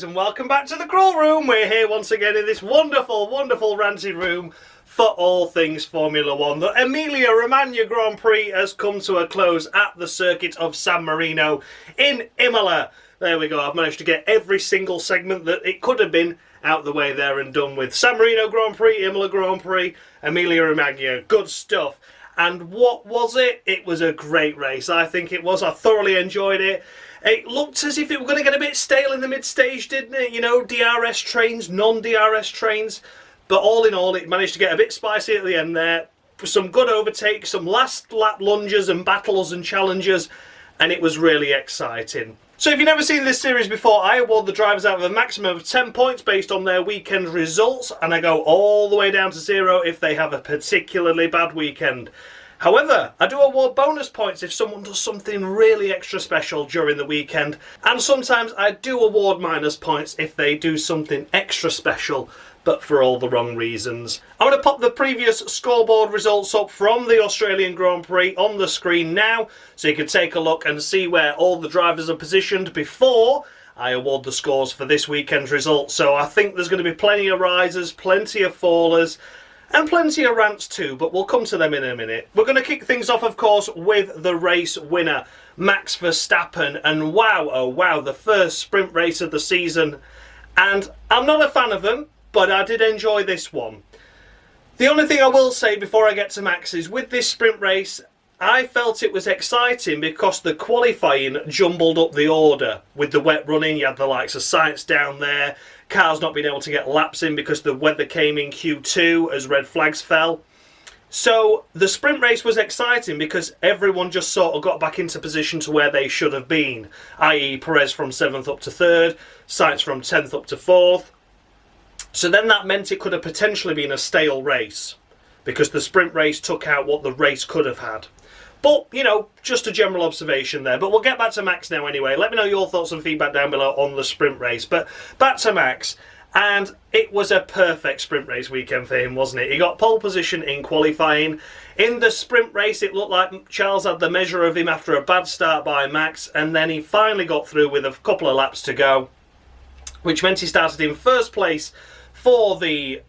and welcome back to the Crawl Room. We're here once again in this wonderful, wonderful ranted room for all things Formula One. The Emilia Romagna Grand Prix has come to a close at the circuit of San Marino in Imola. There we go, I've managed to get every single segment that it could have been out the way there and done with. San Marino Grand Prix, Imola Grand Prix, Emilia Romagna, good stuff. And what was it? It was a great race. I think it was. I thoroughly enjoyed it. It looked as if it were going to get a bit stale in the mid-stage, didn't it? You know, DRS trains, non-DRS trains. But all in all, it managed to get a bit spicy at the end there. Some good overtakes, some last lap lunges and battles and challenges. And it was really exciting. So if you've never seen this series before, I award the drivers out of a maximum of 10 points based on their weekend results. And I go all the way down to 0 if they have a particularly bad weekend. However, I do award bonus points if someone does something really extra special during the weekend. And sometimes I do award minus points if they do something extra special, but for all the wrong reasons. I'm going to pop the previous scoreboard results up from the Australian Grand Prix on the screen now, so you can take a look and see where all the drivers are positioned before I award the scores for this weekend's results. So I think there's going to be plenty of risers, plenty of fallers, and plenty of rants too, but we'll come to them in a minute. We're going to kick things off, of course, with the race winner, Max Verstappen. And wow, oh wow, the first sprint race of the season. And I'm not a fan of them, but I did enjoy this one. The only thing I will say before I get to Max is with this sprint race, I felt it was exciting because the qualifying jumbled up the order. With the wet running, you had the likes of Sainz down there, cars not being able to get laps in because the weather came in Q2 as red flags fell. So the sprint race was exciting because everyone just sort of got back into position to where they should have been, i.e. Perez from 7th up to 3rd, Sainz from 10th up to 4th. So then that meant it could have potentially been a stale race because the sprint race took out what the race could have had. But, you know, just a general observation there. But we'll get back to Max now anyway. Let me know your thoughts and feedback down below on the sprint race. But back to Max. And it was a perfect sprint race weekend for him, wasn't it? He got pole position in qualifying. In the sprint race, it looked like Charles had the measure of him after a bad start by Max. And then he finally got through with a couple of laps to go, which meant he started in first place for the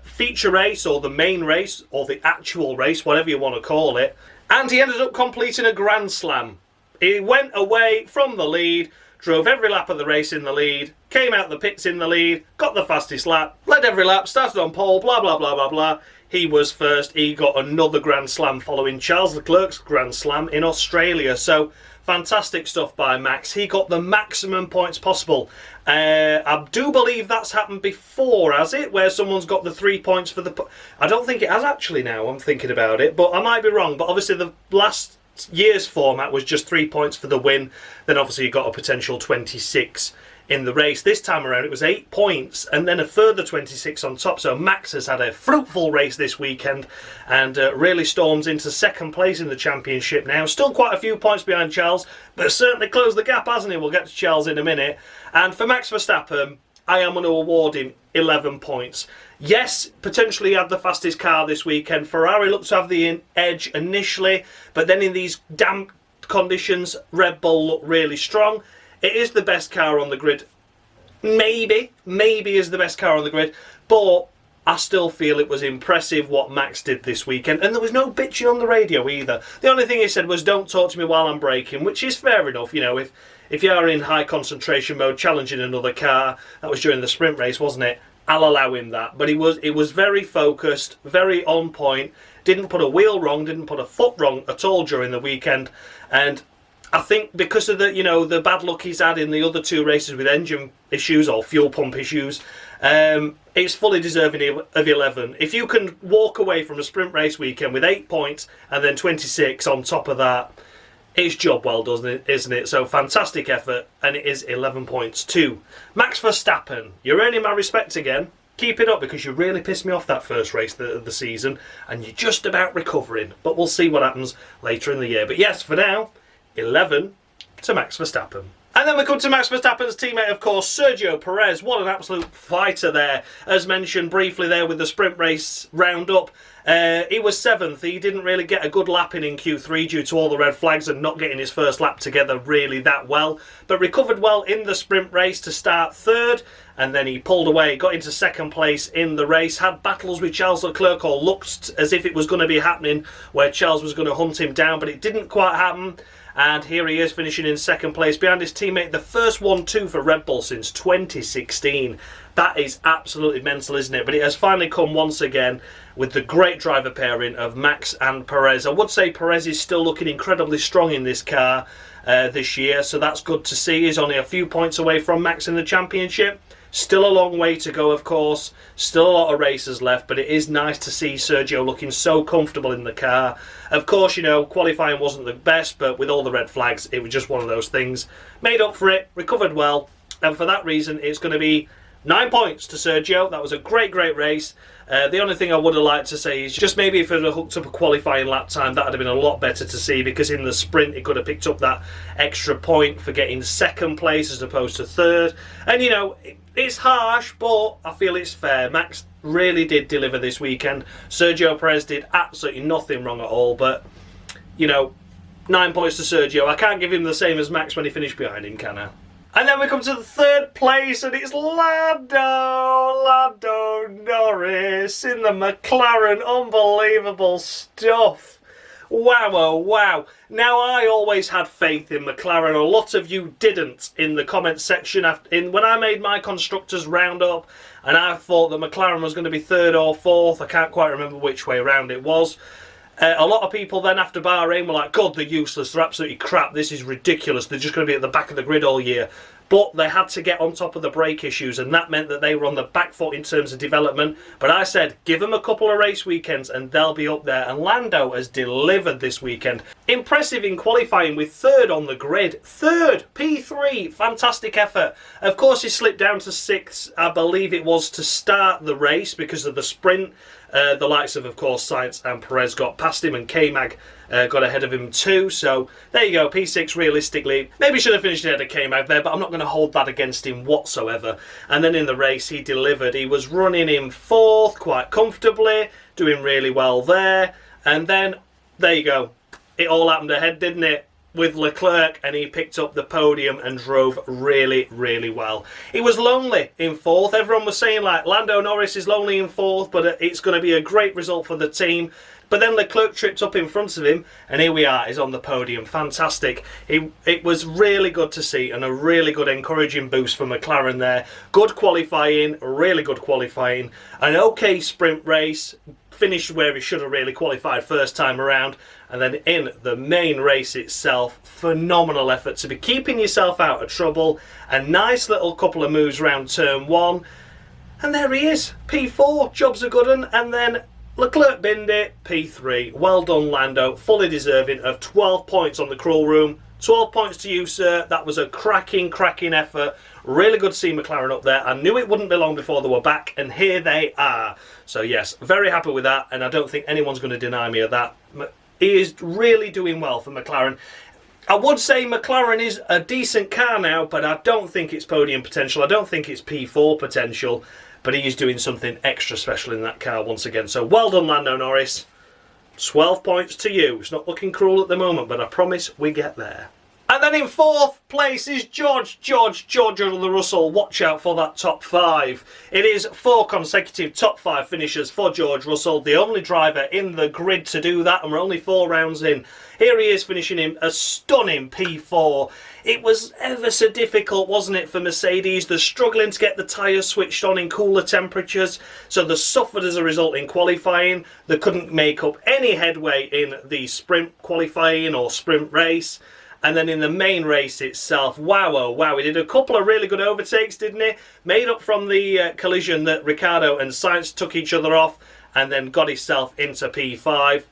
feature race, or the main race, or the actual race, whatever you want to call it. And he ended up completing a Grand Slam. He went away from the lead, drove every lap of the race in the lead, came out the pits in the lead, got the fastest lap, led every lap, started on pole, blah, blah, blah, blah, blah. He was first. He got another Grand Slam following Charles Leclerc's Grand Slam in Australia. So fantastic stuff by Max. He got the maximum points possible. I do believe that's happened before, has it? Where someone's got the 3 points for the... I don't think it has actually now, I'm thinking about it. But I might be wrong. But obviously the last year's format was just 3 points for the win. Then obviously you got a potential 26 in the race. This time around it was 8 points and then a further 26 on top. So Max has had a fruitful race this weekend and really storms into second place in the championship now. Still quite a few points behind Charles, but certainly closed the gap, hasn't he? We'll get to Charles in a minute. And for Max Verstappen, I am going to award him 11 points. Yes, potentially he had the fastest car this weekend. Ferrari looked to have the edge initially, but then in these damp conditions, Red Bull looked really strong. It is the best car on the grid. Maybe is the best car on the grid. But I still feel it was impressive what Max did this weekend. And there was no bitching on the radio either. The only thing he said was, don't talk to me while I'm braking, which is fair enough. You know, if you are in high concentration mode challenging another car, that was during the sprint race, wasn't it? I'll allow him that. But it was very focused, very on point. Didn't put a wheel wrong, didn't put a foot wrong at all during the weekend. And I think because of the bad luck he's had in the other 2 races with engine issues or fuel pump issues, it's fully deserving of 11. If you can walk away from a sprint race weekend with 8 points and then 26 on top of that, it's job well done, isn't it? So fantastic effort, and it is 11 points too. Max Verstappen, you're earning my respect again. Keep it up because you really pissed me off that first race of the season, and you're just about recovering. But we'll see what happens later in the year. But yes, for now, 11 to Max Verstappen. And then we come to Max Verstappen's teammate, of course, Sergio Perez. What an absolute fighter there. As mentioned briefly there with the sprint race roundup, He was 7th. He didn't really get a good lap in Q3 due to all the red flags and not getting his first lap together really that well. But recovered well in the sprint race to start 3rd. And then he pulled away, got into 2nd place in the race, had battles with Charles Leclerc, or looked as if it was going to be happening, where Charles was going to hunt him down, but it didn't quite happen. And here he is finishing in 2nd place behind his teammate, the first 1-2 for Red Bull since 2016. That is absolutely mental, isn't it? But it has finally come once again with the great driver pairing of Max and Perez. I would say Perez is still looking incredibly strong in this car this year, so that's good to see. He's only a few points away from Max in the championship. Still a long way to go, of course. Still a lot of races left, but it is nice to see Sergio looking so comfortable in the car. Of course, you know, qualifying wasn't the best, but with all the red flags, it was just one of those things. Made up for it, recovered well, and for that reason, it's going to be 9 points to Sergio. That was a great race. The only thing I would have liked to say is just maybe if it had hooked up a qualifying lap time, that would have been a lot better to see, because in the sprint it could have picked up that extra point for getting 2nd place as opposed to 3rd. And you know, it's harsh, but I feel it's fair. Max really did deliver this weekend. Sergio Perez did absolutely nothing wrong at all, but you know, 9 points to Sergio. I can't give him the same as Max when he finished behind him, can I? And then we come to the 3rd place, and it's Lando Norris in the McLaren. Unbelievable stuff. Wow, oh wow. Now, I always had faith in McLaren. A lot of you didn't in the comments section when I made my constructors roundup, and I thought that McLaren was going to be 3rd or 4th. I can't quite remember which way around it was. A lot of people then after Bahrain were like, God, they're useless, they're absolutely crap, this is ridiculous, they're just going to be at the back of the grid all year. But they had to get on top of the brake issues, and that meant that they were on the back foot in terms of development. But I said, give them a couple of race weekends and they'll be up there. And Lando has delivered this weekend. Impressive in qualifying with 3rd on the grid. 3rd, P3, fantastic effort. Of course, he slipped down to 6th, I believe it was, to start the race because of the sprint. The likes of course, Sainz and Perez got past him, and K-Mag got ahead of him too. So there you go, P6 realistically. Maybe should have finished ahead of K-Mag there, but I'm not going to hold that against him whatsoever. And then in the race, he delivered. He was running in 4th quite comfortably, doing really well there. And then, there you go. It all happened ahead, didn't it? With Leclerc, and he picked up the podium and drove really well. He was lonely in 4th. Everyone was saying like Lando Norris is lonely in 4th, but it's going to be a great result for the team. But then Leclerc tripped up in front of him, and here we are, he's on the podium. Fantastic. It was really good to see, and a really good encouraging boost for McLaren there. Good qualifying, really good qualifying. An okay sprint race, finished where he should have really qualified first time around. And then in the main race itself, phenomenal effort to be keeping yourself out of trouble. A nice little couple of moves around turn 1. And there he is, P4, job's a good one. And then Leclerc binned it, P3. Well done, Lando, fully deserving of 12 points on the crawl room. 12 points to you, sir. That was a cracking effort. Really good to see McLaren up there. I knew it wouldn't be long before they were back, and here they are. So yes, very happy with that, and I don't think anyone's going to deny me of that. He is really doing well for McLaren. I would say McLaren is a decent car now, but I don't think it's podium potential. I don't think it's P4 potential, but he is doing something extra special in that car once again. So well done, Lando Norris. 12 points to you. It's not looking cruel at the moment, but I promise we get there. And then in 4th place is George Russell. Watch out for that top 5. It is 4 consecutive top 5 finishes for George Russell, the only driver in the grid to do that, and we're only 4 rounds in. Here he is finishing in a stunning P4. It was ever so difficult, wasn't it, for Mercedes? They're struggling to get the tyres switched on in cooler temperatures, so they suffered as a result in qualifying. They couldn't make up any headway in the sprint qualifying or sprint race. And then in the main race itself, wow, oh wow, he did a couple of really good overtakes, didn't he? Made up from the collision that Ricciardo and Sainz took each other off, and then got himself into P5.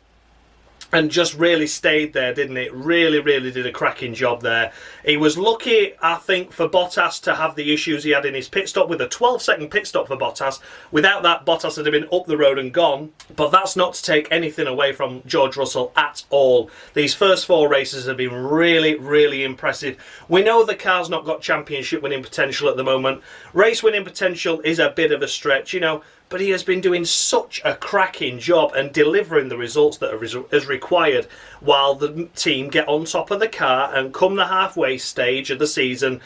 And just really stayed there, didn't it? Really did a cracking job there. He was lucky, I think, for Bottas to have the issues he had in his pit stop, with a 12-second pit stop for Bottas. Without that, Bottas would have been up the road and gone. But that's not to take anything away from George Russell at all. These first 4 races have been really impressive. We know the car's not got championship winning potential at the moment. Race winning potential is a bit of a stretch. You know, but he has been doing such a cracking job and delivering the results that is required while the team get on top of the car. And come the halfway stage of the season,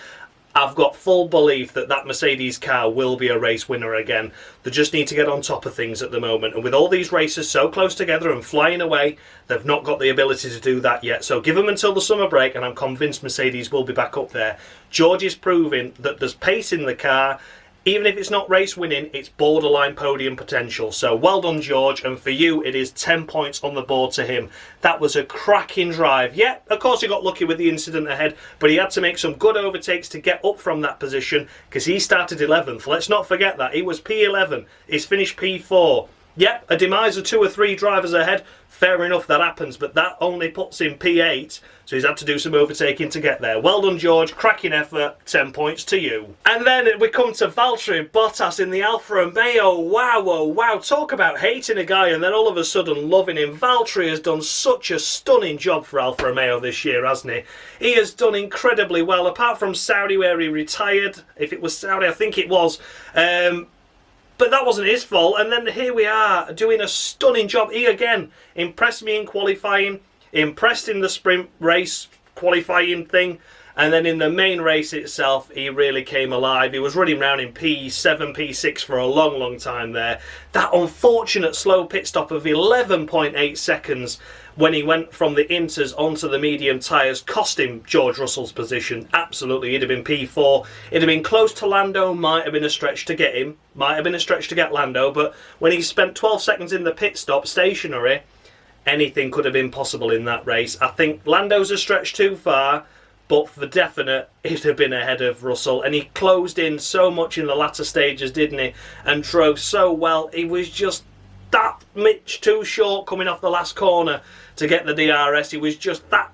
I've got full belief that that Mercedes car will be a race winner again. They just need to get on top of things at the moment. And with all these races so close together and flying away, they've not got the ability to do that yet. So give them until the summer break and I'm convinced Mercedes will be back up there. George is proving that there's pace in the car. Even if it's not race winning, it's borderline podium potential. So well done, George. And for you, it is 10 points on the board to him. That was a cracking drive. Yeah, of course he got lucky with the incident ahead, but he had to make some good overtakes to get up from that position because he started 11th. Let's not forget that. He was P11. He's finished P4. Yep, a demise of 2 or 3 drivers ahead. Fair enough, that happens, but that only puts him P8, so he's had to do some overtaking to get there. Well done, George. Cracking effort. 10 points to you. And then we come to Valtteri Bottas in the Alfa Romeo. Wow, oh wow. Talk about hating a guy and then all of a sudden loving him. Valtteri has done such a stunning job for Alfa Romeo this year, hasn't he? He has done incredibly well, apart from Saudi where he retired. If it was Saudi, I think it was. But that wasn't his fault, and then here we are doing a stunning job. He again impressed me in qualifying, impressed in the sprint race qualifying thing, and then in the main race itself he really came alive. He was running around in P7, P6 for a long time there. That unfortunate slow pit stop of 11.8 seconds when he went from the inters onto the medium tyres cost him George Russell's position. Absolutely, he'd have been P4. It'd have been close to Lando, might have been a stretch to get him, might have been a stretch to get Lando, but when he spent 12 seconds in the pit stop stationary, anything could have been possible in that race. I think Lando's a stretch too far, but for definite, he'd have been ahead of Russell. And he closed in so much in the latter stages, didn't he? And drove so well. He was just that much too short coming off the last corner to get the DRS. He was just that,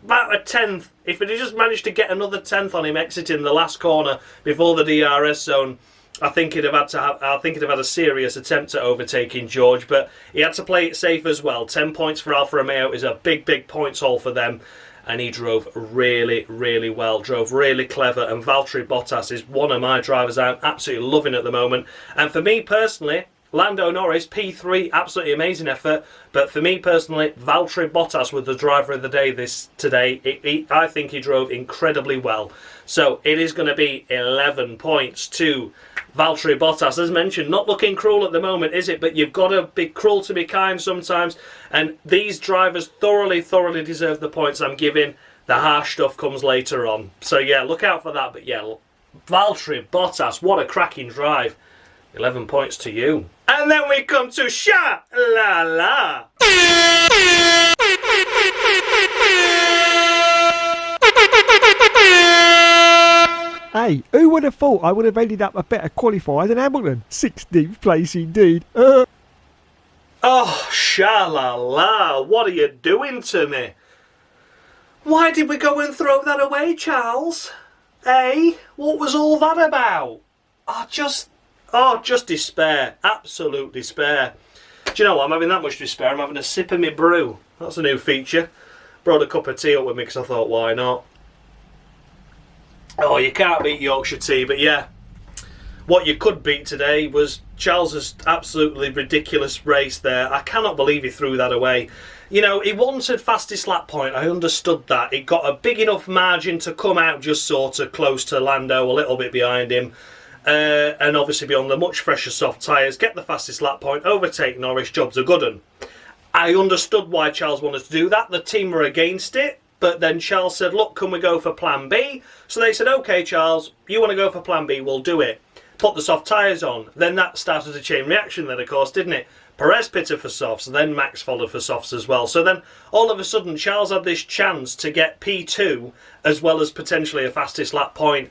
about a tenth. If he'd just managed to get another tenth on him exiting the last corner before the DRS zone, I think he'd have had a serious attempt at overtaking George, but he had to play it safe as well. 10 points for Alfa Romeo is a big points haul for them. And he drove really well, drove really clever, and Valtteri Bottas is one of my drivers I'm absolutely loving at the moment. And for me personally, Lando Norris, P3, absolutely amazing effort, but for me personally, Valtteri Bottas was the driver of the day today. I think he drove incredibly well. So it is going to be 11 points to Valtteri Bottas. As mentioned, not looking cruel at the moment, is it? But you've got to be cruel to be kind sometimes. And these drivers thoroughly deserve the points I'm giving. The harsh stuff comes later on. So yeah, look out for that. But yeah, Valtteri Bottas, what a cracking drive. 11 points to you. And then we come to Sha-La-La. Hey, who would have thought I would have ended up a better qualifier than Hamilton? 16th place indeed. Oh, Sha-La-La, what are you doing to me? Why did we go and throw that away, Charles? Eh? What was all that about? Just despair. Absolute despair. Do you know what? I'm having that much despair. I'm having a sip of my brew. That's a new feature. Brought a cup of tea up with me because I thought, why not? Oh, you can't beat Yorkshire tea, but yeah. What you could beat today was Charles's absolutely ridiculous race there. I cannot believe he threw that away. You know, he wanted fastest lap point. I understood that. It got a big enough margin to come out just sort of close to Lando, a little bit behind him. And obviously be on the much fresher soft tyres, get the fastest lap point, overtake Norris, job's a good one. I understood why Charles wanted to do that. The team were against it, but then Charles said, look, can we go for plan B? So they said, okay, Charles, you want to go for plan B, we'll do it. Put the soft tyres on. Then that started a chain reaction then, of course, didn't it? Perez pitted for softs, then Max followed for softs as well. So then, all of a sudden, Charles had this chance to get P2 as well as potentially a fastest lap point.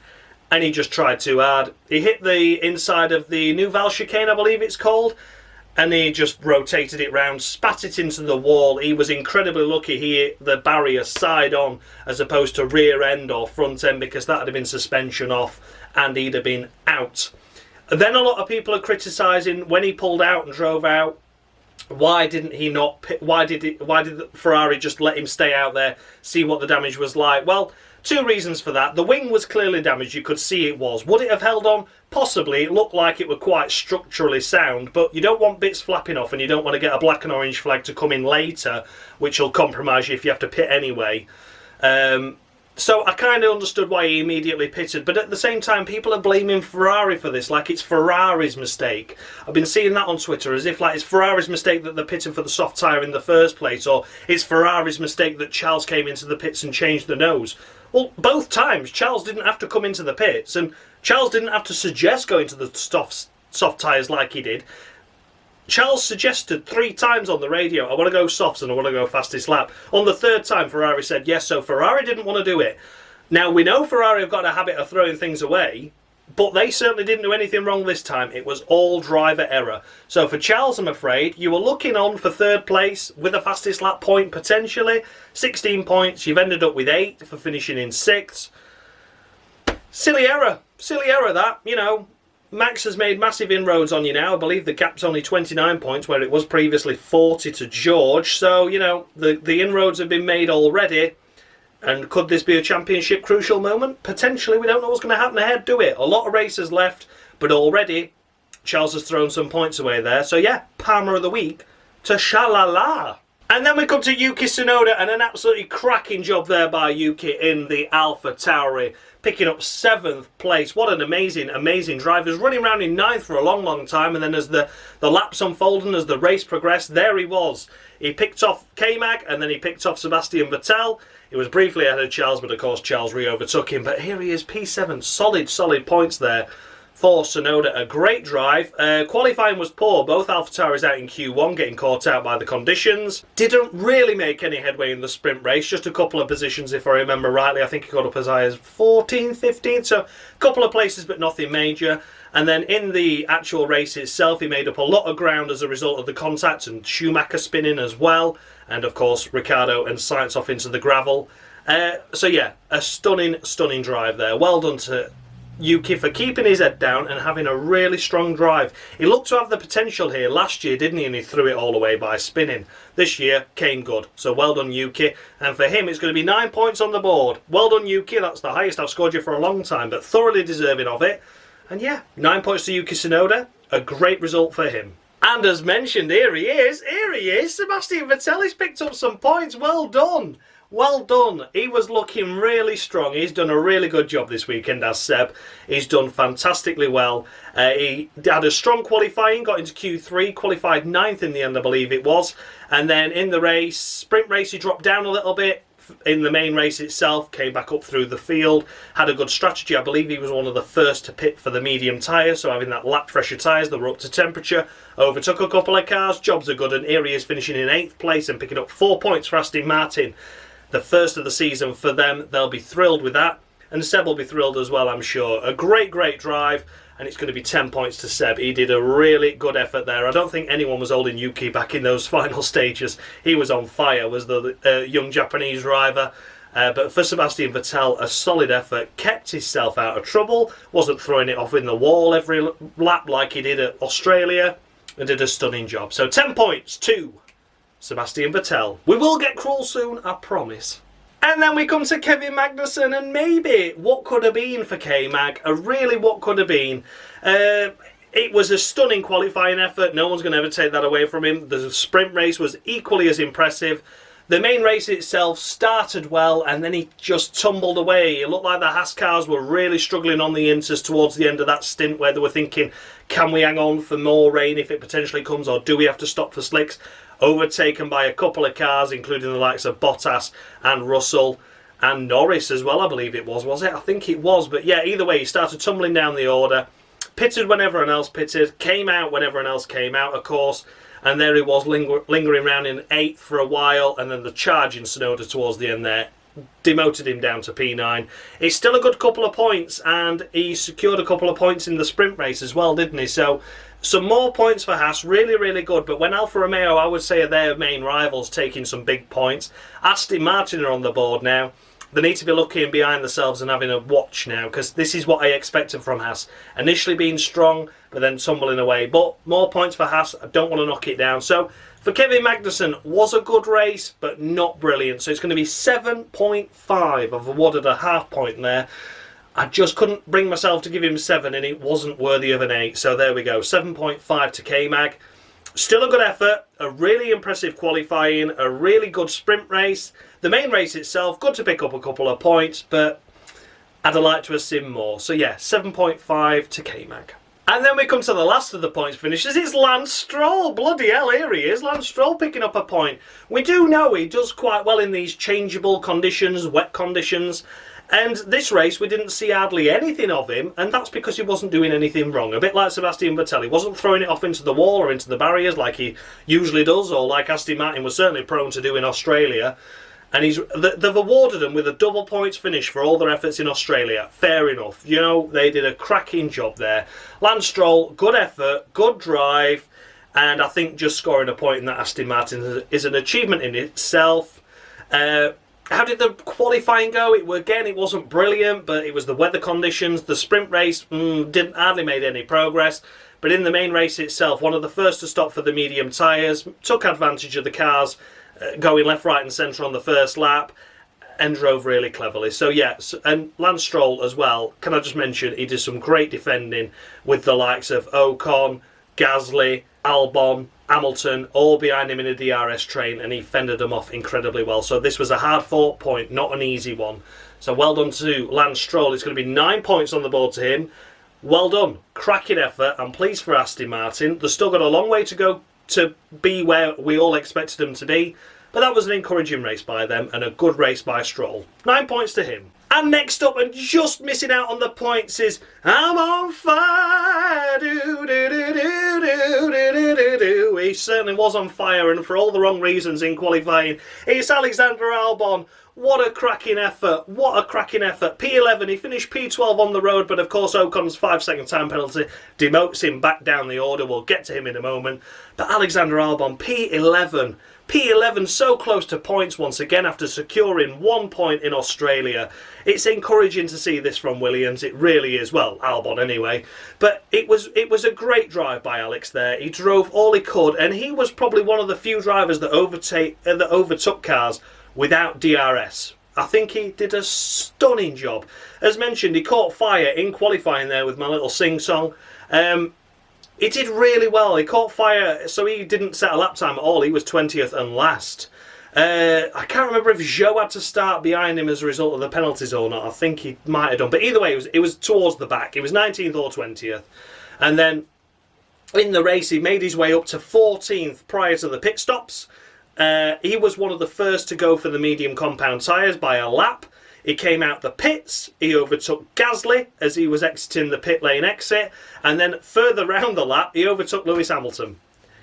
And he just tried too hard. He hit the inside of the Nouvelle chicane, I believe it's called, and he just rotated it round, spat it into the wall. He was incredibly lucky he hit the barrier side on as opposed to rear end or front end, because that would have been suspension off and he'd have been out. Then a lot of people are criticising when he pulled out and drove out, Why didn't he not? Why did Ferrari just let him stay out there, see what the damage was like? Well, two reasons for that. The wing was clearly damaged. You could see it was. Would it have held on? Possibly. It looked like it were quite structurally sound, but you don't want bits flapping off, and you don't want to get a black and orange flag to come in later, which will compromise you if you have to pit anyway. So I kind of understood why he immediately pitted, but at the same time, people are blaming Ferrari for this, like it's Ferrari's mistake. I've been seeing that on Twitter, as if like it's Ferrari's mistake that they're pitting for the soft tyre in the first place, or it's Ferrari's mistake that Charles came into the pits and changed the nose. Well, both times, Charles didn't have to come into the pits, and Charles didn't have to suggest going to the soft tyres like he did. Charles suggested 3 times on the radio, I want to go softs and I want to go fastest lap. On the 3rd time, Ferrari said yes, so Ferrari didn't want to do it. Now, we know Ferrari have got a habit of throwing things away, but they certainly didn't do anything wrong this time. It was all driver error. So for Charles, I'm afraid, you were looking on for 3rd place with a fastest lap point, potentially. 16 points, you've ended up with 8 for finishing in 6th. Silly error that, you know. Max has made massive inroads on you now. I believe the gap's only 29 points, where it was previously 40 to George. So, you know, the inroads have been made already. And could this be a championship crucial moment? Potentially. We don't know what's going to happen ahead, do it? A lot of races left, but already Charles has thrown some points away there. So, yeah, Palmer of the Week to Shalala. And then we come to Yuki Tsunoda, and an absolutely cracking job there by Yuki in the Alpha Tauri, picking up 7th place. What an amazing, amazing drive. He was running around in 9th for a long, long time, and then as the laps unfolded, as the race progressed, there he was. He picked off K-Mag, and then he picked off Sebastian Vettel. He was briefly ahead of Charles, but of course Charles re-overtook him. But here he is, P7, solid points there for Tsunoda. A great drive. Qualifying was poor. Both AlphaTauris out in Q1, getting caught out by the conditions. Didn't really make any headway in the sprint race. Just a couple of positions, if I remember rightly. I think he got up as high as 14th, 15th. So a couple of places, but nothing major. And then in the actual race itself, he made up a lot of ground as a result of the contact, and Schumacher spinning as well. And of course, Ricciardo and Sainz off into the gravel. So yeah, a stunning drive there. Well done to Yuki for keeping his head down and having a really strong drive. He looked to have the potential here last year, didn't he? And he threw it all away by spinning. This year came good. So well done, Yuki. And for him, it's going to be 9 points on the board. Well done, Yuki. That's the highest I've scored you for a long time, but thoroughly deserving of it. And yeah, 9 points to Yuki Tsunoda. A great result for him. And as mentioned, here he is. Sebastian Vettel has picked up some points. Well done. Well done. He was looking really strong. He's done a really good job this weekend as Seb. He's done fantastically well. He had a strong qualifying, got into Q3, qualified 9th in the end, I believe it was. And then in the race, sprint race, he dropped down a little bit. In the main race itself, came back up through the field, had a good strategy. I believe he was one of the first to pit for the medium tyres, so having that lap fresher tyres that were up to temperature, overtook a couple of cars. Jobs are good, and here he is finishing in 8th place and picking up 4 points for Aston Martin. The first of the season for them. They'll be thrilled with that, and Seb will be thrilled as well, I'm sure. A great drive, and it's going to be 10 points to Seb. He did a really good effort there. I don't think anyone was holding Yuki back in those final stages. He was on fire, was the young Japanese driver. But for Sebastian Vettel, a solid effort, kept himself out of trouble, wasn't throwing it off in the wall every lap like he did at Australia, and did a stunning job. So 10 points to Sebastian Vettel. We will get cruel soon, I promise. And then we come to Kevin Magnussen, and maybe what could have been for K-Mag, really what could have been. It was a stunning qualifying effort, no one's going to ever take that away from him. The sprint race was equally as impressive. The main race itself started well, and then he just tumbled away. It looked like the Haas cars were really struggling on the Inters towards the end of that stint, where they were thinking, can we hang on for more rain if it potentially comes, or do we have to stop for slicks? Overtaken by a couple of cars, including the likes of Bottas and Russell and Norris as well, I believe it was it? I think it was, but yeah, either way, he started tumbling down the order, pitted when everyone else pitted, came out when everyone else came out, of course, and there he was lingering around in 8th for a while, and then the charge in Tsunoda towards the end there demoted him down to P9. It's still a good couple of points, and he secured a couple of points in the sprint race as well, didn't he? So some more points for Haas, really good. But when Alfa Romeo, I would say, are their main rivals, taking some big points. Aston Martin are on the board now. They need to be looking behind themselves and having a watch now, because this is what I expected from Haas. Initially being strong, but then tumbling away. But more points for Haas. I don't want to knock it down. So For Kevin Magnussen, was a good race, but not brilliant. So it's going to be 7.5. I've awarded a half point there. I just couldn't bring myself to give him 7, and it wasn't worthy of an 8. So there we go, 7.5 to K-Mag. Still a good effort, a really impressive qualifying, a really good sprint race. The main race itself, good to pick up a couple of points, but I'd have liked to have seen more. So yeah, 7.5 to K-Mag. And then we come to the last of the points finishers. It's Lance Stroll. Bloody hell, here he is. Lance Stroll picking up a point. We do know he does quite well in these changeable conditions, wet conditions. And this race, we didn't see hardly anything of him, and that's because he wasn't doing anything wrong. A bit like Sebastian Vettel. He wasn't throwing it off into the wall or into the barriers like he usually does, or like Aston Martin was certainly prone to do in Australia. And they've awarded him with a double points finish for all their efforts in Australia. Fair enough. You know, they did a cracking job there. Lance Stroll, good effort, good drive, and I think just scoring a point in that Aston Martin is an achievement in itself. How did the qualifying go? It wasn't brilliant, but it was the weather conditions. The sprint race didn't hardly made any progress. But in the main race itself, one of the first to stop for the medium tyres, took advantage of the cars going left, right and centre on the first lap, and drove really cleverly. So yeah, and Lance Stroll as well, can I just mention, he did some great defending with the likes of Ocon, Gasly, Albon, Hamilton, all behind him in a DRS train, and he fended them off incredibly well. So this was a hard-fought point, not an easy one. So well done to Lance Stroll. It's going to be 9 points on the board to him. Well done. Cracking effort. I'm pleased for Aston Martin. They've still got a long way to go to be where we all expected them to be, but that was an encouraging race by them and a good race by Stroll. 9 points to him. And next up, and just missing out on the points, is I'm on fire. Do, do, do, do, do, do, do, do. He certainly was on fire, and for all the wrong reasons in qualifying. It's Alexander Albon. What a cracking effort. What a cracking effort. P11, he finished P12 on the road, but of course Ocon's 5-second time penalty demotes him back down the order. We'll get to him in a moment. But Alexander Albon, P11. P11 so close to points once again after securing 1 point in Australia. It's encouraging to see this from Williams. It really is. Well, Albon anyway. But it was a great drive by Alex there. He drove all he could, and he was probably one of the few drivers that overtook cars without DRS. I think he did a stunning job. As mentioned, he caught fire in qualifying there with my little sing-song. He did really well. He caught fire, so he didn't set a lap time at all. He was 20th and last. I can't remember if Zhou had to start behind him as a result of the penalties or not. I think he might have done. But either way, it was towards the back. He was 19th or 20th. And then in the race, he made his way up to 14th prior to the pit stops. He was one of the first to go for the medium compound tyres by a lap. He came out the pits, he overtook Gasly as he was exiting the pit lane exit, and then further round the lap, he overtook Lewis Hamilton.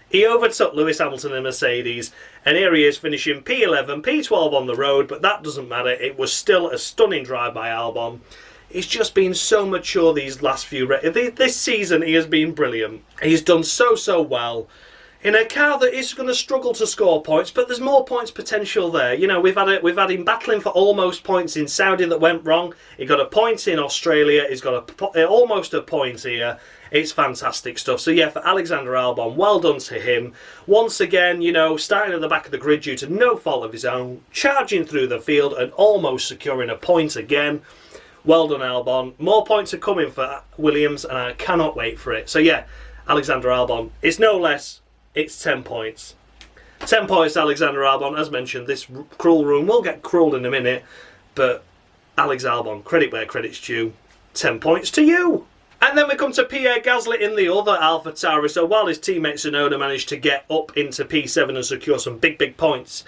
He overtook Lewis Hamilton in Mercedes, and here he is finishing P11, P12 on the road, but that doesn't matter. It was still a stunning drive by Albon. He's just been so mature these last few this season. He has been brilliant. He's done so well in a car that is going to struggle to score points, but there's more points potential there. You know, we've had him battling for almost points in Saudi that went wrong. He got a point in Australia. He's got almost a point here. It's fantastic stuff. So yeah, for Alexander Albon, well done to him. Once again, you know, starting at the back of the grid due to no fault of his own, charging through the field and almost securing a point again. Well done, Albon. More points are coming for Williams, and I cannot wait for it. So yeah, Alexander Albon, it's no less. It's 10 points. 10 points, Alexander Albon. As mentioned, this cruel room will get cruel in a minute, but Alex Albon, credit where credit's due. 10 points to you. And then we come to Pierre Gasly in the other AlphaTauri. So while his teammate Tsunoda managed to get up into P7 and secure some big points,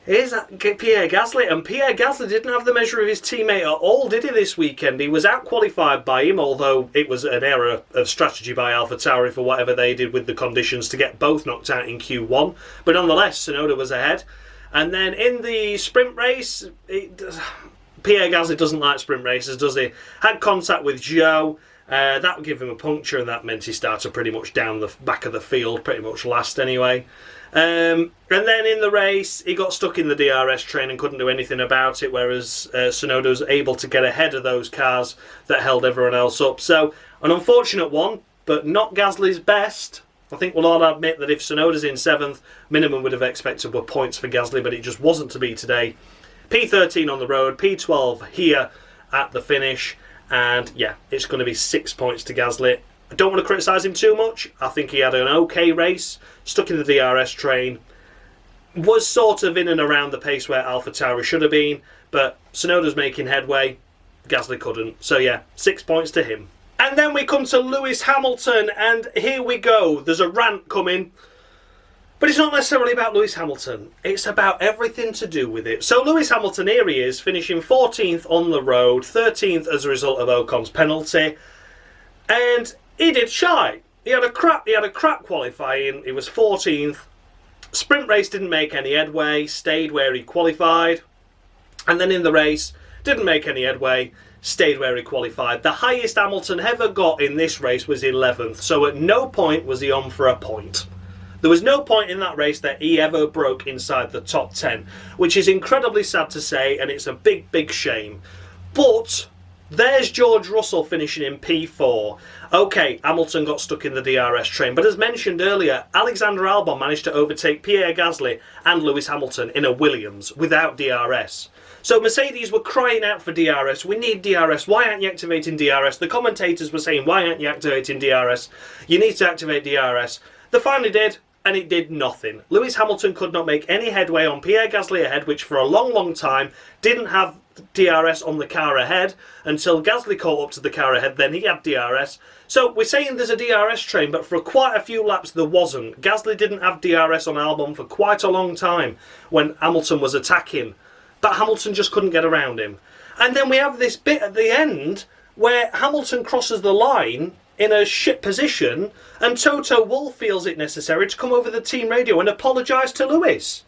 here's Pierre Gasly, and Pierre Gasly didn't have the measure of his teammate at all, did he, this weekend? He was out-qualified by him, although it was an error of strategy by AlphaTauri for whatever they did with the conditions to get both knocked out in Q1. But nonetheless, Tsunoda was ahead. And then in the sprint race, Pierre Gasly doesn't like sprint races, does he? Had contact with Zhou. That would give him a puncture, and that meant he started pretty much down the back of the field, pretty much last anyway. And then in the race, he got stuck in the DRS train and couldn't do anything about it, whereas Tsunoda was able to get ahead of those cars that held everyone else up. So, an unfortunate one, but not Gasly's best. I think we'll all admit that if Tsunoda's in 7th, minimum would have expected were points for Gasly, but it just wasn't to be today. P13 on the road, P12 here at the finish, and yeah, it's going to be 6 points to Gasly. I don't want to criticise him too much. I think he had an okay race, stuck in the DRS train, was sort of in and around the pace where AlphaTauri should have been, but Tsunoda's making headway, Gasly couldn't. So yeah, 6 points to him. And then we come to Lewis Hamilton, and here we go. There's a rant coming, but it's not necessarily about Lewis Hamilton. It's about everything to do with it. So Lewis Hamilton, here he is, finishing 14th on the road, 13th as a result of Ocon's penalty, and he did shy. He had a crap qualifying. He was 14th. Sprint race didn't make any headway, stayed where he qualified, and then in the race didn't make any headway, stayed where he qualified. The highest Hamilton ever got in this race was 11th, so at no point was he on for a point. There was no point in that race that he ever broke inside the top 10, which is incredibly sad to say, and it's a big, big shame. But there's George Russell finishing in P4. Okay, Hamilton got stuck in the DRS train, but as mentioned earlier, Alexander Albon managed to overtake Pierre Gasly and Lewis Hamilton in a Williams without DRS. So Mercedes were crying out for DRS. We need DRS. Why aren't you activating DRS? The commentators were saying, why aren't you activating DRS? You need to activate DRS. They finally did, and it did nothing. Lewis Hamilton could not make any headway on Pierre Gasly ahead, which for a long, long time didn't have DRS on the car ahead until Gasly caught up to the car ahead. Then he had DRS. So we're saying there's a DRS train, but for quite a few laps there wasn't. Gasly didn't have DRS on Albon for quite a long time when Hamilton was attacking, but Hamilton just couldn't get around him. And then we have this bit at the end where Hamilton crosses the line in a shit position and Toto Wolff feels it necessary to come over the team radio and apologise to Lewis.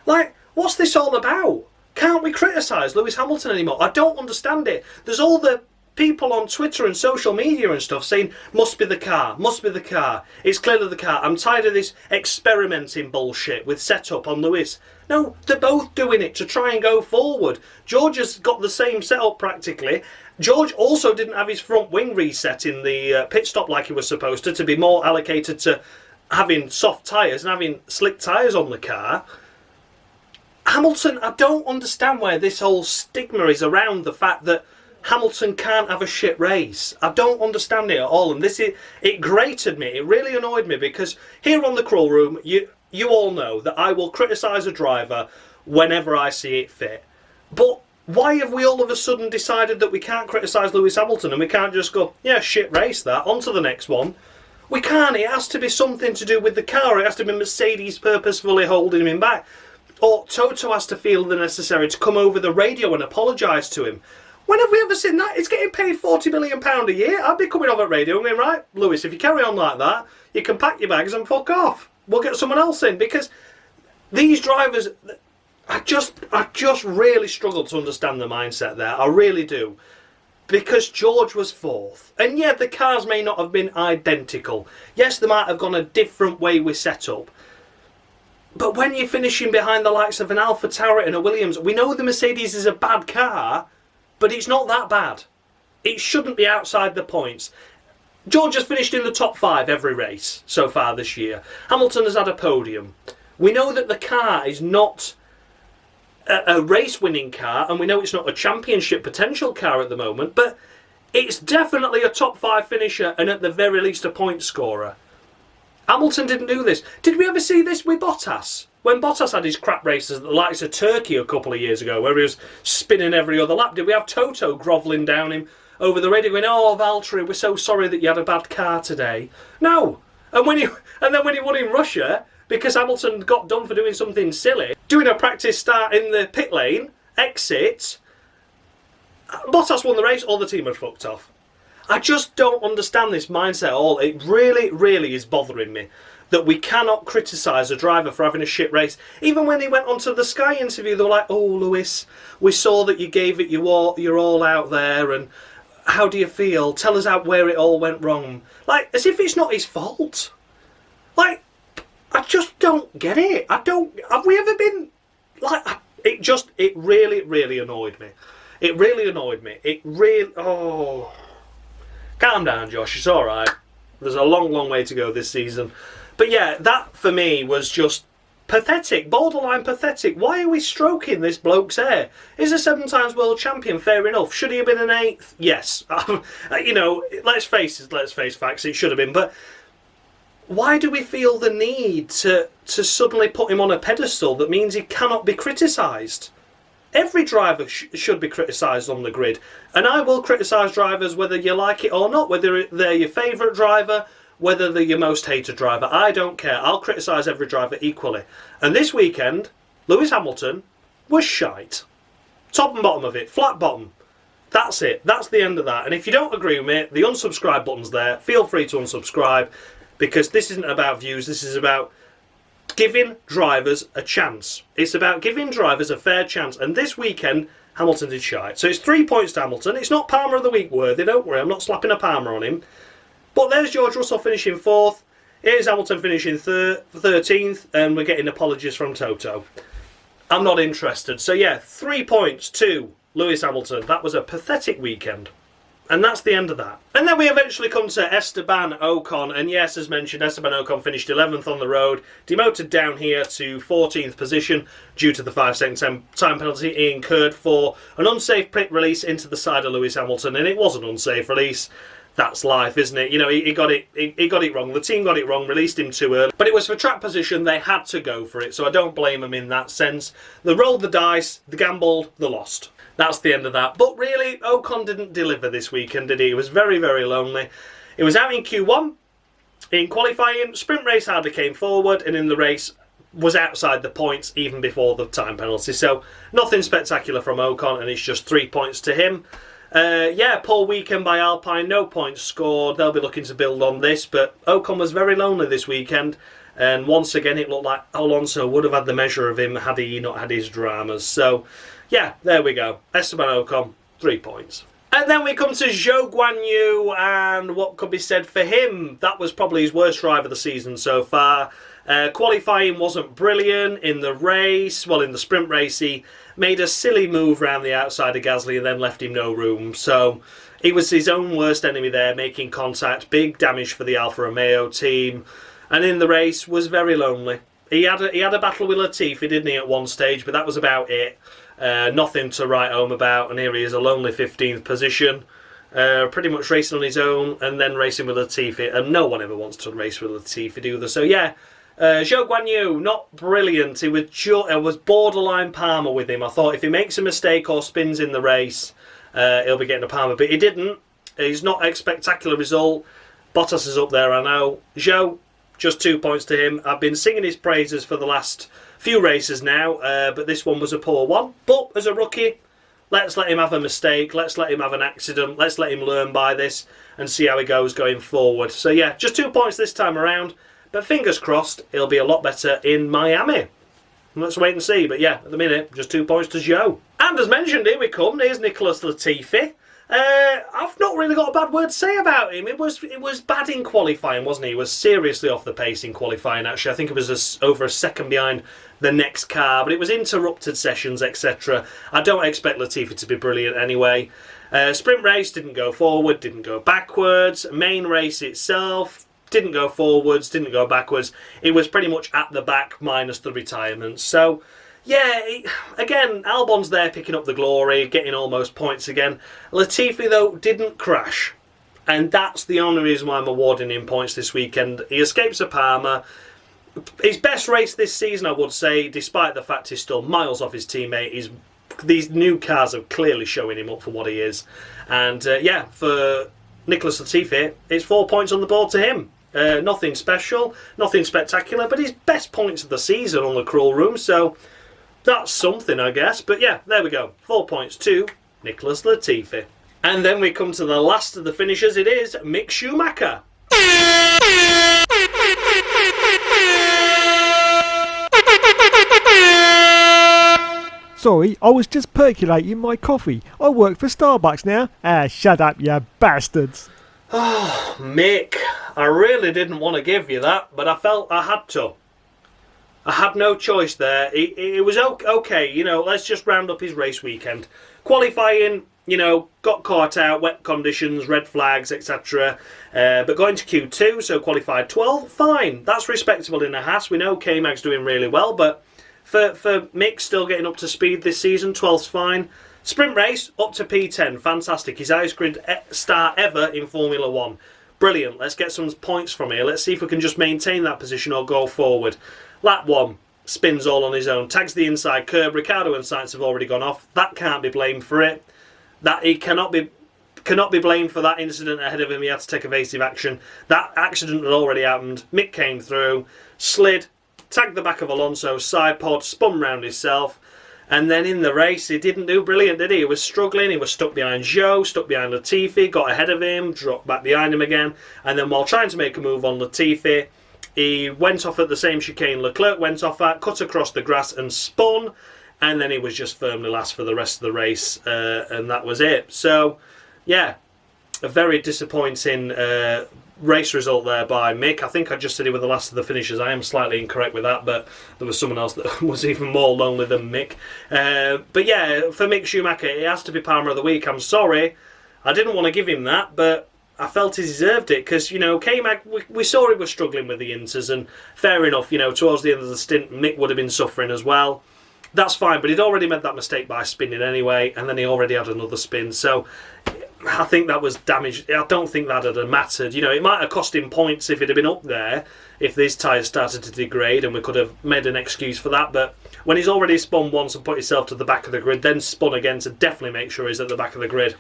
Like, what's this all about? Can't we criticise Lewis Hamilton anymore? I don't understand it. There's all the people on Twitter and social media and stuff saying, must be the car, must be the car. It's clearly the car. I'm tired of this experimenting bullshit with setup on Lewis. No, they're both doing it to try and go forward. George has got the same setup practically. George also didn't have his front wing reset in the pit stop like he was supposed to be more allocated to having soft tyres and having slick tyres on the car. Hamilton, I don't understand where this whole stigma is around the fact that Hamilton can't have a shit race. I don't understand it at all, and it grated me. It really annoyed me because here on the Crawl Room, you all know that I will criticise a driver whenever I see it fit. But why have we all of a sudden decided that we can't criticise Lewis Hamilton and we can't just go, yeah, shit race that, on to the next one? We can't. It has to be something to do with the car. It has to be Mercedes purposefully holding him back. Or Toto has to feel the necessary to come over the radio and apologise to him. When have we ever seen that? It's getting paid £40 million a year. I'd be coming over at radio and going, right, Lewis, if you carry on like that, you can pack your bags and fuck off. We'll get someone else in. Because these drivers, I just really struggle to understand the mindset there. I really do. Because George was fourth. And yeah, the cars may not have been identical. Yes, they might have gone a different way with setup. But when you're finishing behind the likes of an AlphaTauri and a Williams, we know the Mercedes is a bad car, but it's not that bad. It shouldn't be outside the points. George has finished in the top 5 every race so far this year. Hamilton has had a podium. We know that the car is not a race-winning car, and we know it's not a championship potential car at the moment, but it's definitely a top 5 finisher and at the very least a point scorer. Hamilton didn't do this. Did we ever see this with Bottas? When Bottas had his crap races at the likes of Turkey a couple of years ago, where he was spinning every other lap, did we have Toto grovelling down him over the radio going, oh, Valtteri, we're so sorry that you had a bad car today? No. And then when he won in Russia, because Hamilton got done for doing something silly, doing a practice start in the pit lane, exit, Bottas won the race, all the team had fucked off. I just don't understand this mindset at all. It really, really is bothering me that we cannot criticise a driver for having a shit race. Even when he went onto the Sky interview, they were like, oh, Lewis, we saw that you gave it your all out there, and how do you feel? Tell us where it all went wrong. Like, as if it's not his fault. Like, I just don't get it. Have we ever been, like, it really, really annoyed me. It really annoyed me. Calm down, Josh, it's alright. There's a long, long way to go this season. But yeah, that for me was just pathetic, borderline pathetic. Why are we stroking this bloke's hair? He's a 7 times world champion, fair enough. Should he have been an 8th? Yes. You know, let's face facts, it should have been. But why do we feel the need to suddenly put him on a pedestal that means he cannot be criticised? Every driver should be criticised on the grid. And I will criticise drivers whether you like it or not, whether they're your favourite driver, whether they're your most hated driver. I don't care. I'll criticise every driver equally. And this weekend, Lewis Hamilton was shite. Top and bottom of it. Flat bottom. That's it. That's the end of that. And if you don't agree with me, the unsubscribe button's there. Feel free to unsubscribe, because this isn't about views. This is about giving drivers a chance. It's about giving drivers a fair chance. And this weekend, Hamilton did shite. So it's 3 points to Hamilton. It's not Palmer of the Week worthy, don't worry. I'm not slapping a Palmer on him. But there's George Russell finishing 4th. Here's Hamilton finishing 13th. And we're getting apologies from Toto. I'm not interested. So yeah, 3 points to Lewis Hamilton. That was a pathetic weekend. And that's the end of that. And then we eventually come to Esteban Ocon. And yes, as mentioned, Esteban Ocon finished 11th on the road. Demoted down here to 14th position due to the 5-second time penalty he incurred for an unsafe pit release into the side of Lewis Hamilton. And it was an unsafe release. That's life, isn't it? You know, he got it wrong. The team got it wrong, released him too early. But it was for track position. They had to go for it. So I don't blame them in that sense. They rolled the dice, they gambled, they lost. That's the end of that. But really, Ocon didn't deliver this weekend, did he? He was very, very lonely. He was out in Q1. In qualifying, sprint race hardly came forward, and in the race was outside the points even before the time penalty. So nothing spectacular from Ocon, and it's just 3 points to him. Yeah, poor weekend by Alpine, no points scored. They'll be looking to build on this, but Ocon was very lonely this weekend. And once again, it looked like Alonso would have had the measure of him had he not had his dramas. So, yeah, there we go. Esteban Ocon, 3 points. And then we come to Zhou Guanyu, and what could be said for him? That was probably his worst drive of the season so far. Qualifying wasn't brilliant. In the race, well, in the sprint race, he made a silly move round the outside of Gasly and then left him no room. So he was his own worst enemy there, making contact. Big damage for the Alfa Romeo team. And in the race, was very lonely. He had a battle with Latifi, didn't he, at one stage, but that was about it. Nothing to write home about, and here he is, a lonely 15th position. Pretty much racing on his own, and then racing with Latifi, and no one ever wants to race with Latifi, do they? So yeah, Zhou Guanyu, not brilliant. It was borderline Palmer with him. I thought if he makes a mistake or spins in the race, he'll be getting a Palmer, but he didn't. He's not a spectacular result. Bottas is up there, I know. Zhou, just 2 points to him. I've been singing his praises for the last few races now, but this one was a poor one. But as a rookie, let's let him have a mistake. Let's let him have an accident. Let's let him learn by this and see how he goes going forward. So yeah, just 2 points this time around. But fingers crossed, he'll be a lot better in Miami. Let's wait and see. But yeah, at the minute, just 2 points to Zhou. And as mentioned, here we come. Here's Nicholas Latifi. I've not really got a bad word to say about him. It was bad in qualifying, wasn't he? He was seriously off the pace in qualifying, actually. I think it was over a second behind the next car, but it was interrupted sessions, etc. I don't expect Latifi to be brilliant anyway. Sprint race didn't go forward, didn't go backwards. Main race itself didn't go forwards, didn't go backwards. It was pretty much at the back minus the retirements. So yeah, again, Albon's there picking up the glory, getting almost points again. Latifi, though, didn't crash. And that's the only reason why I'm awarding him points this weekend. He escapes a Palmer. His best race this season, I would say, despite the fact he's still miles off his teammate. These new cars are clearly showing him up for what he is. And yeah, for Nicholas Latifi, it's 4 points on the board to him. Nothing special, nothing spectacular, but his best points of the season on the Crawl Room, so that's something, I guess. But yeah, there we go. 4 points to Nicholas Latifi. And then we come to the last of the finishers. It is Mick Schumacher. Sorry, I was just percolating my coffee. I work for Starbucks now. Ah, shut up, you bastards. Oh, Mick, I really didn't want to give you that, but I felt I had to. I had no choice there. It was okay, you know, let's just round up his race weekend. Qualifying, got caught out, wet conditions, red flags, etc. But going to Q2, so qualified 12th, fine. That's respectable in a Haas. We know K-Mag's doing really well, but for Mick still getting up to speed this season, 12th's fine. Sprint race, up to P10, fantastic. His highest grid start ever in Formula 1. Brilliant, let's get some points from here. Let's see if we can just maintain that position or go forward. Lap 1, spins all on his own, tags the inside curb. Ricciardo and Sainz have already gone off. That can't be blamed for it. That he cannot be blamed for that incident ahead of him. He had to take evasive action. That accident had already happened. Mick came through, slid, tagged the back of Alonso's side pod, spun round himself. And then in the race, he didn't do brilliant, did he? He was struggling. He was stuck behind Zhou, stuck behind Latifi, got ahead of him, dropped back behind him again. And then while trying to make a move on Latifi, he went off at the same chicane Leclerc went off at, cut across the grass and spun. And then he was just firmly last for the rest of the race. And that was it. So, yeah, a very disappointing race result there by Mick. I think I just said he was the last of the finishers. I am slightly incorrect with that, but there was someone else that was even more lonely than Mick. But yeah, for Mick Schumacher, it has to be Palmer of the Week. I'm sorry, I didn't want to give him that, but I felt he deserved it because, K-Mag, we saw he was struggling with the inters, and fair enough, towards the end of the stint, Mick would have been suffering as well. That's fine, but he'd already made that mistake by spinning anyway, and then he already had another spin, so I think that was damaged. I don't think that had mattered. It might have cost him points if it had been up there, if these tyres started to degrade, and we could have made an excuse for that. But when he's already spun once and put himself to the back of the grid, then spun again to definitely make sure he's at the back of the grid.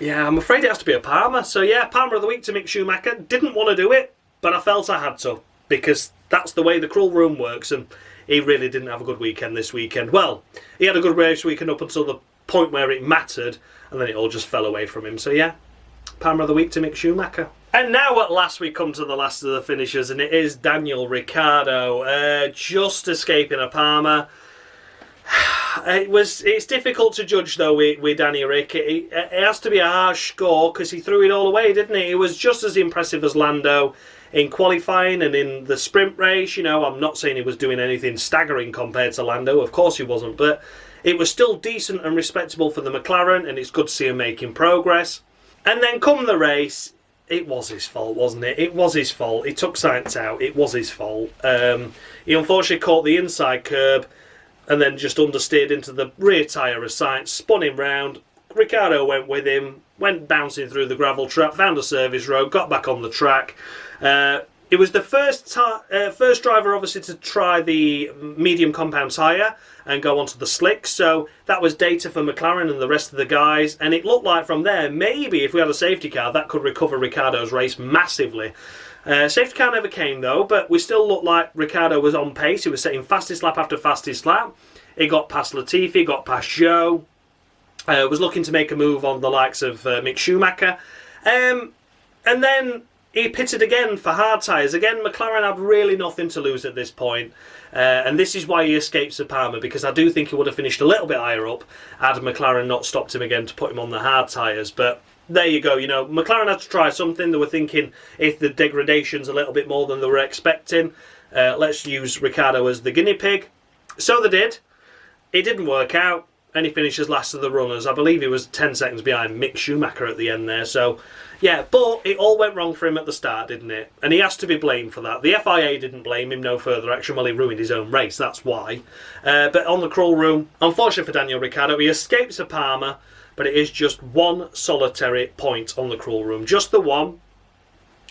Yeah, I'm afraid it has to be a Palmer. So yeah, Palmer of the Week to Mick Schumacher. Didn't want to do it, but I felt I had to, because that's the way the cruel room works, and he really didn't have a good weekend this weekend. Well, he had a good race weekend up until the point where it mattered, and then it all just fell away from him. So yeah, Palmer of the Week to Mick Schumacher. And now at last we come to the last of the finishers, and it is Daniel Ricciardo, just escaping a Palmer. It's difficult to judge though with Danny Rick. It has to be a harsh score because he threw it all away, didn't he? He was just as impressive as Lando in qualifying and in the sprint race. I'm not saying he was doing anything staggering compared to Lando, of course he wasn't, but it was still decent and respectable for the McLaren, and it's good to see him making progress. And then come the race, it was his fault, wasn't it? It was his fault. He took Sainz out. It was his fault. He unfortunately caught the inside curb and then just understeered into the rear tyre of Sainz, spun him round. Ricciardo went with him, went bouncing through the gravel trap, found a service road, got back on the track. It was the first driver, obviously, to try the medium compound tyre and go onto the slicks. So that was data for McLaren and the rest of the guys. And it looked like from there, maybe if we had a safety car, that could recover Ricciardo's race massively. Safety car never came, though, but we still looked like Ricciardo was on pace. He was setting fastest lap after fastest lap. He got past Latifi, got past Zhou. Was looking to make a move on the likes of Mick Schumacher. And then he pitted again for hard tyres. Again, McLaren had really nothing to lose at this point. And this is why he escapes the Palmer, because I do think he would have finished a little bit higher up had McLaren not stopped him again to put him on the hard tyres. But there you go, McLaren had to try something. They were thinking if the degradation's a little bit more than they were expecting, let's use Ricciardo as the guinea pig. So they did. It didn't work out, and he finishes last of the runners. I believe he was 10 seconds behind Mick Schumacher at the end there. So, yeah, but it all went wrong for him at the start, didn't it? And he has to be blamed for that. The FIA didn't blame him, no further action. Well, he ruined his own race, that's why. But on the cruel room, unfortunately for Daniel Ricciardo, he escapes a Palmer, but it is just one solitary point on the cruel room. Just the one.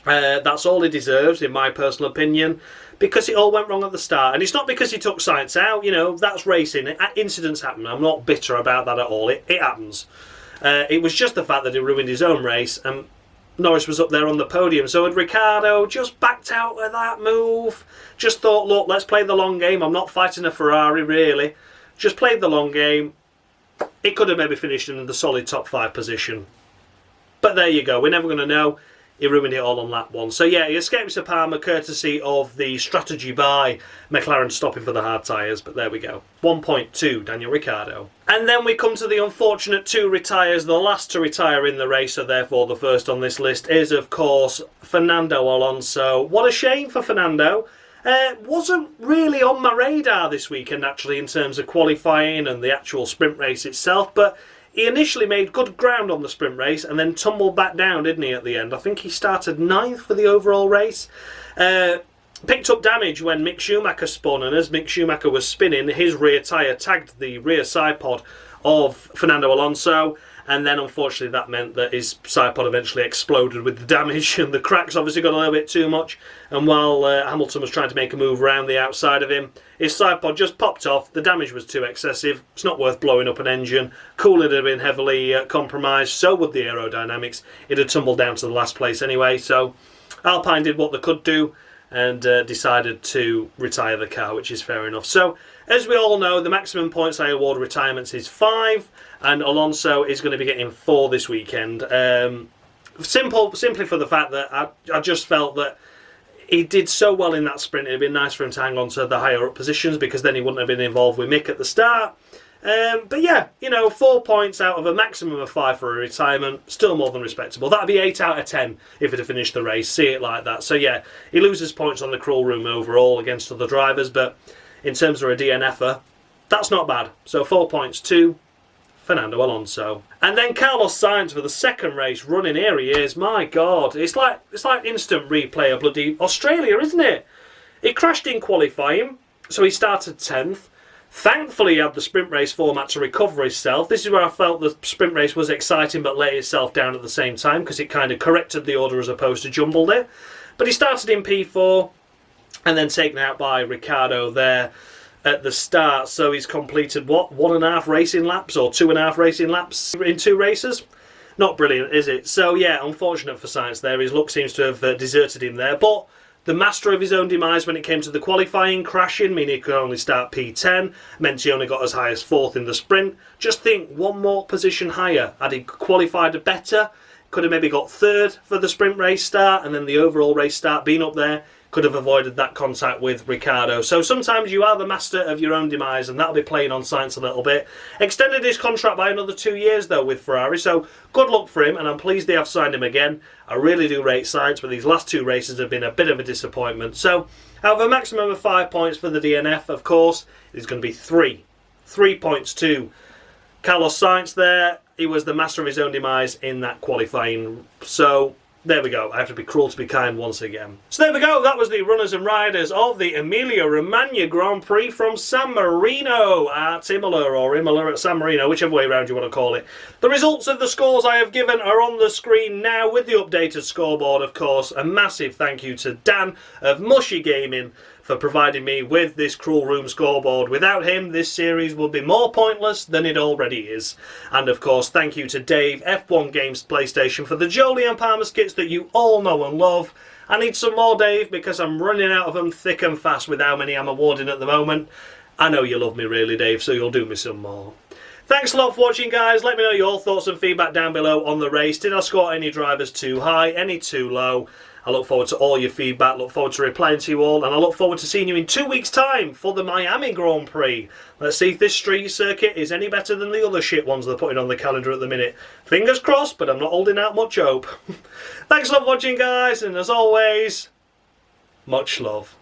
That's all he deserves, in my personal opinion, because it all went wrong at the start. And it's not because he took Sainz out, that's racing. Incidents happen. I'm not bitter about that at all. It happens. It was just the fact that he ruined his own race, and Norris was up there on the podium. So had Ricciardo just backed out of that move, just thought, look, let's play the long game. I'm not fighting a Ferrari, really. Just played the long game. It could have maybe finished in the solid top 5 position. But there you go. We're never going to know. He ruined it all on lap 1. So yeah, he escapes a Palmer courtesy of the strategy by McLaren stopping for the hard tyres. But there we go. 1.2, Daniel Ricciardo. And then we come to the unfortunate 2 retires. The last to retire in the race, so therefore the first on this list, is of course Fernando Alonso. What a shame for Fernando. Wasn't really on my radar this weekend actually in terms of qualifying and the actual sprint race itself. But he initially made good ground on the sprint race and then tumbled back down, didn't he, at the end? I think he started 9th for the overall race. Picked up damage when Mick Schumacher spun, and as Mick Schumacher was spinning, his rear tyre tagged the rear side pod of Fernando Alonso, and then unfortunately that meant that his side pod eventually exploded with the damage, and the cracks obviously got a little bit too much, and while Hamilton was trying to make a move around the outside of him, his side pod just popped off. The damage was too excessive. It's not worth blowing up an engine. Cooling had been heavily compromised, so would the aerodynamics. It had tumbled down to the last place anyway, so Alpine did what they could do and decided to retire the car, which is fair enough. So, as we all know, the maximum points I award retirements is 5, and Alonso is going to be getting 4 this weekend. Simply for the fact that I just felt that he did so well in that sprint. It would have been nice for him to hang on to the higher up positions, because then he wouldn't have been involved with Mick at the start. But yeah, 4 points out of a maximum of 5 for a retirement, still more than respectable. That'd be 8 out of 10 if he'd have finished the race, see it like that. So yeah, he loses points on the crawl room overall against other drivers, but in terms of a DNFer, that's not bad. So 4 points to Fernando Alonso. And then Carlos Sainz for the second race running. Here he is. My God, it's like instant replay of bloody Australia, isn't it? He crashed in qualifying, so he started 10th. Thankfully, he had the sprint race format to recover himself. This is where I felt the sprint race was exciting but let itself down at the same time, because it kind of corrected the order as opposed to jumbled it. But he started in P4 and then taken out by Ricciardo there at the start. So he's completed, what, 1.5 racing laps or 2.5 racing laps in 2 races? Not brilliant, is it? So yeah, unfortunate for Sainz there. His luck seems to have deserted him there. But the master of his own demise when it came to the qualifying, crashing, meaning he could only start P10, meant he only got as high as 4th in the sprint. Just think, 1 more position higher. Had he qualified better, could have maybe got 3rd for the sprint race start, and then the overall race start being up there, could have avoided that contact with Ricciardo. So sometimes you are the master of your own demise, and that'll be playing on Sainz a little bit. Extended his contract by another 2 years though with Ferrari, so good luck for him, and I'm pleased they have signed him again. I really do rate Sainz, but these last 2 races have been a bit of a disappointment. So out of a maximum of 5 points for the DNF, of course, it's going to be 3. 3 points to Carlos Sainz there. He was the master of his own demise in that qualifying. So there we go. I have to be cruel to be kind once again. So there we go. That was the runners and riders of the Emilia Romagna Grand Prix from San Marino at Imola, or Imola at San Marino, whichever way around you want to call it. The results of the scores I have given are on the screen now with the updated scoreboard, of course. A massive thank you to Dan of Mushy Gaming for providing me with this Cruel Room scoreboard. Without him, this series would be more pointless than it already is. And of course, thank you to Dave, F1 Games PlayStation, for the Jolie and Palmer skits that you all know and love. I need some more, Dave, because I'm running out of them thick and fast with how many I'm awarding at the moment. I know you love me really, Dave, so you'll do me some more. Thanks a lot for watching, guys. Let me know your thoughts and feedback down below on the race. Did I score any drivers too high, any too low? I look forward to all your feedback, look forward to replying to you all, and I look forward to seeing you in 2 weeks' time for the Miami Grand Prix. Let's see if this street circuit is any better than the other shit ones they're putting on the calendar at the minute. Fingers crossed, but I'm not holding out much hope. Thanks a lot for watching, guys, and as always, much love.